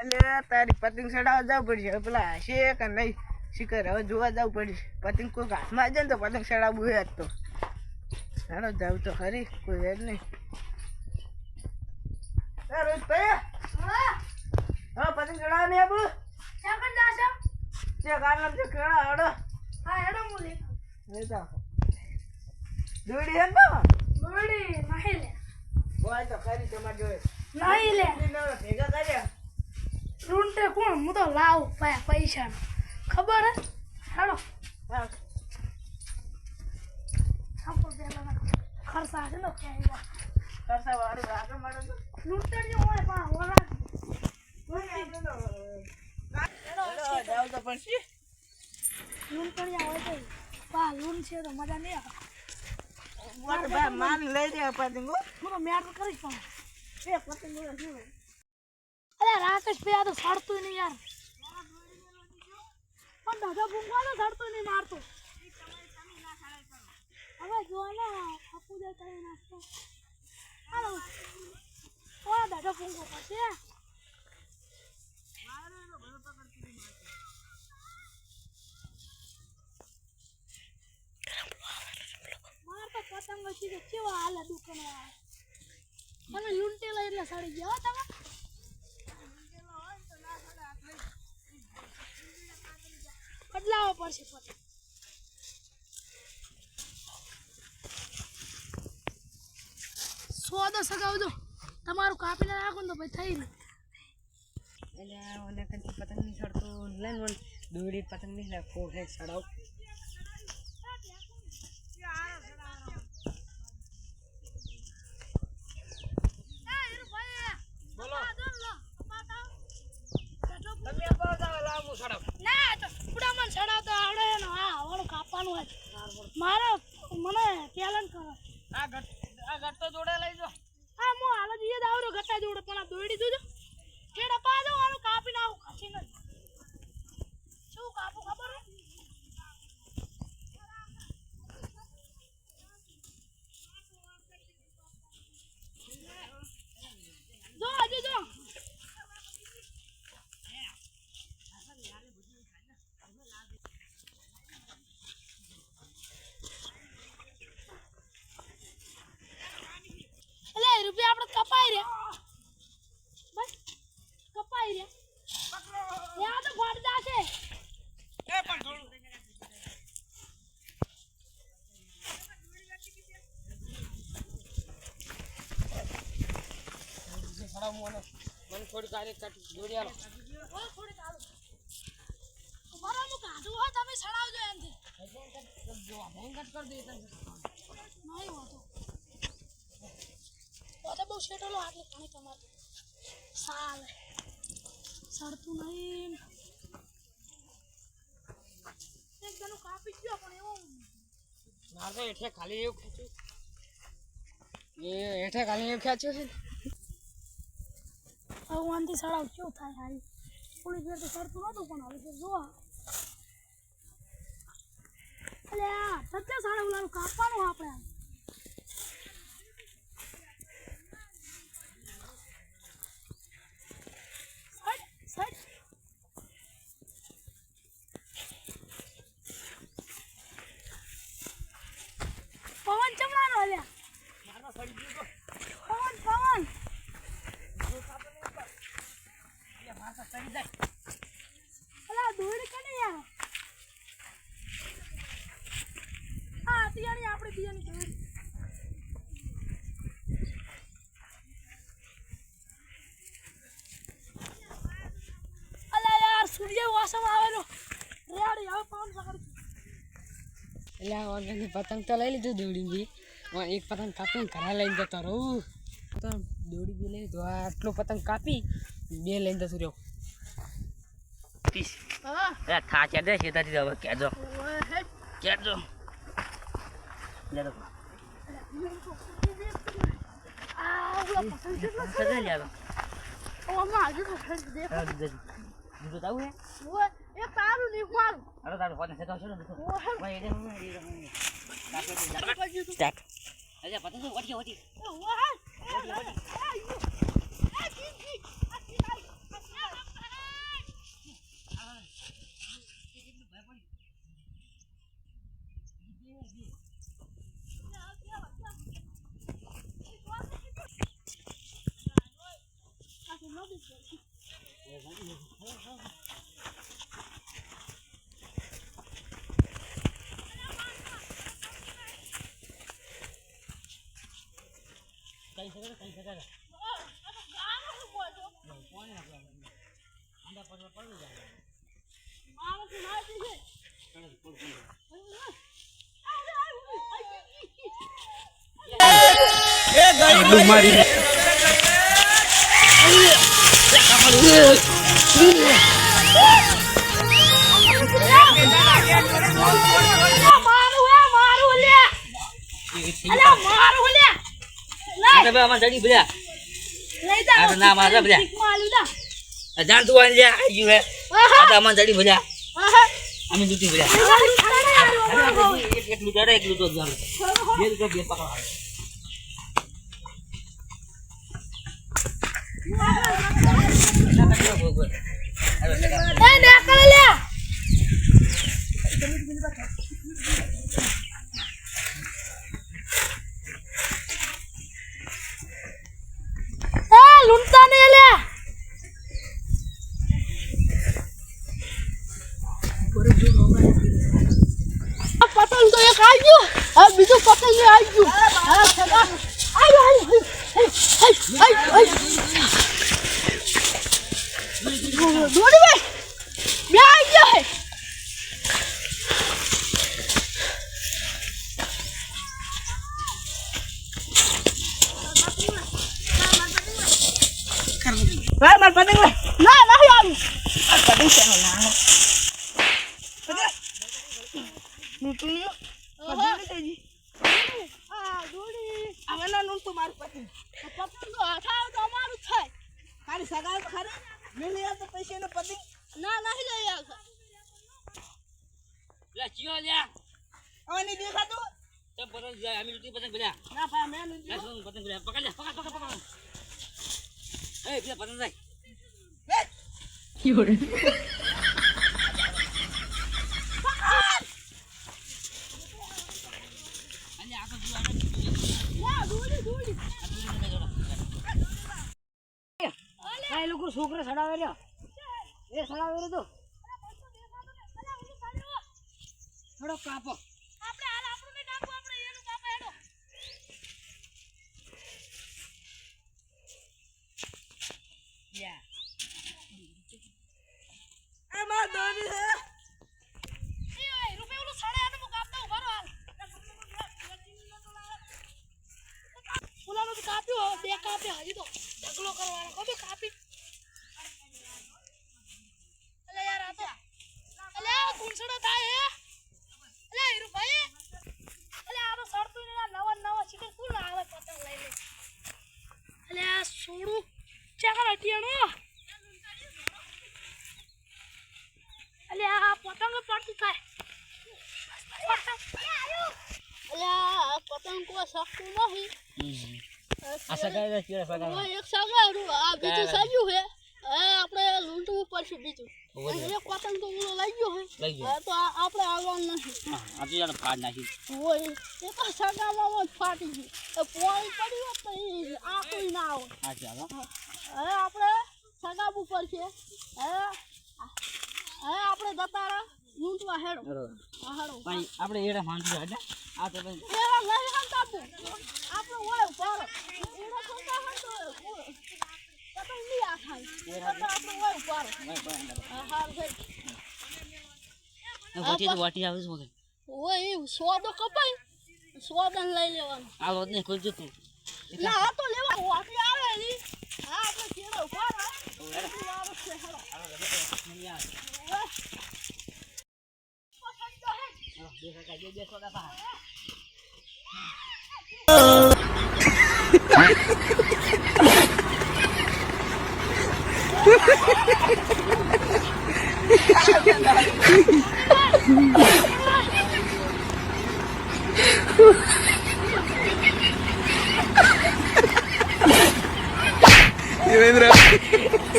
એટલે તારી પતંગ ચડાવવા જવું પડશે પેલા હશે કે નહીં શિખર હવે જોવા જવું પડશે પતંગ કોઈ હાથમાં આવી જાય ને તો પતંગ ચડાવવું હોય જ તો ચાલો જાવ તો ખરી કોઈ હેડ નહીં રોજભાઈ હા પતંગ ચડાવવા નહીં આપણું ગામ છે ખેડા હડો લેતા દોડી હે ને હોય તો ખરી તમારે જોડે ભેગા કર્યા રૂંટે કોણ હું તો લાવ પૈસા ખબર હે હેડો ખર્ચા છે ને ખર્ચા વાળું આગળ મળે તો રૂંટે જો હોય પા ઓલા જાવ તો પડશે રૂંટે આવે તો પા લૂન છે તો મજા નહીં આવે માન લઈ જાય પતંગ હું તો મેટ કરી પણ એ પતંગ અરે રાકેશ ભાઈ આ તો સડતું નહીં યાર પણ દાદા ભૂંગવા તો સડતું નહીં મારતો હવે જો ને આપું દે કરી નાખતો હાલો ઓલા દાદા ભૂંગો પછી મારતો પતંગ છે કેવા હાલે દુકાને તમે લૂંટેલા એટલે સડી ગયા તમે બદલાવો પડશે પતંગ સોદો સગાવજો તમારું કાપીને રાખો ને તો ભાઈ થઈ રહ્યું એટલે કંઈ પતંગ નહીં ચડતું લઈને દોડી પતંગ નહીં રાખો હે ચડાવ મારે મને ટેલેન્ટ કરો આ ગટ્ટો જોડે લઈ જો હા હું હાલ જ યાદ આવ્યો ગટ્ટા જોડે પણ આ દોડી જોજો કેડા પા દો આનું કાપી નાખું ખાસી ન શું કાપું ખબર હે જો આજે જો રૂપિયા આપણે કપાઈ રહ્યા બસ કપાઈ રહ્યા યા તો ફાડતા છે એ પણ થોડું મને થોડી કાલે કાટી દોડી આલો થોડી કાલો મારા મુ કાઢું હોય તમે સડાવજો એમથી જો ભેંગટ કરી દે તને નહીં હોતો તો બહુ શેટલો આટલી પાણી તમારે સાલે સડતું નહીં એક જણો કાપી ગયો પણ એવો મારે તો હેઠે ખાલી એવું ખેંચ્યું હેઠે ખાલી એવું ખેંચ્યું છે ભગવાનથી સડાવ કેવું થાય હારી થોડી ફેર તો સડતું નહોતું પણ હવે ફેર જોવા એટલે આ સત્ય સાડા ઓલાનું કાપવાનું આપણે પવન ચમડાનો અલ્યા મારા સડી ગયો પવન પવન એ મારા સડી જાય અલા દોડી કને યાર આ તિયાણી આપણે તિયાની દોડી અલા યાર સૂર્ય વાસમ આવેલો રેડી હવે પવન પકડી એટલે આ ઓનલાઈન પતંગ તો લઈ લીધું દોડી બી એક પતંગ કાપીને ઘરે લઈને જતો રહું તો દોડી બી લઈ લીધું આટલો પતંગ કાપી બે લઈને જતો રહ્યો થા છે દે સીધાથી હવે કહેજો કહેજો અરે તારું ફોન છે તો શું ભાઈ એને હું સ્ટાર્ટ અરે પતંગ ઓટી ઓટી જાણતું હોય ને આવી ગયું હે આ તો અમાર જડી ભલ્યા અમે દૂધી ભલ્યા એટલું ચડે એટલું તો જાણ બે તો બે પકડવા લૂંટતા ને લ્યા પતંગ તો એક આવી ગયું હવે બીજું પતંગ આવી ગયું હા સગા આયો દોડી ભાઈ બે આવી ગયો હે માર પતંગ લે ના નહીં આવી પતંગ શેનો નાનો ના નહીં લઈ આવતા લે ચિયો લ્યા આવની દેખાતું તે પતંગ જાય અમે લૂટી પતંગ ભલ્યા ના ભાઈ મેં નહીં લે શું પતંગ ભલ્યા પકડ લે પકડ એ પેલા પતંગ જાય આ લોકો છોકરા સડાવે રહ્યો એ સડાવે રહ્યો તો થોડો કાપો આપણે હાલ આપણું નહીં કાપો આપણે એનું કાપો હેડો માર દોડી હે એ ઓય રૂપે ઓલું સડે આને હું કાપતા ઉભા રહો હાલ ઓલાનો તો કાપ્યો બે કાપ્યા હજી તો ઢગલો કરવાનો કબે કાપી અલે યાર આ તો અલે આ ગુંસડો થાય હે અલે હીરુ ભાઈ અલે આ તો સડતું ને નવા નવા ચીકર કોણ આવે પતંગ લઈને અલે આ સોડું ચાકર હટિયાનો અલે આ પતંગ પડતું થાય અલે આ પતંગ કોઈ શકતું નહીં આ સગાઈ ચીડા સગાઈ ઓય એક સગાડું આ બીજું સજ્યું હે આપણે લૂંટવું પડશે બીજું એક પતંગ તો ઓલો લઈ ગયો હે લઈ ગયો તો આપણે આવવાનું નથી આ તો યાર ફાડ નાખી ઓય એક સગામાં ફાટી ગયું પોણી પડી હોત તો એ આખું ના આવે આ ચાલો હવે આપણે સગાબું પડશે હવે આપણે દતારા લૂંટવા હેડો હેડો ભાઈ આપણે એડા માંડવી હે આ તો ભાઈ એવા નહીં હંતાબુ આપણે ઓય ઉપર એડા ખોટા હંતો પતંગ નહીં આ ખાય આપણે ઓય ઉપર હાર ભાઈ વાટી આવે છે ઓય સોદો કપાય સોદન લઈ લેવાનું આ લોટ ને કોઈ જતું ના આ તો લેવા વાટી આવે ની હા આપણે કેળો ઉપર આવે છે હેડો Ini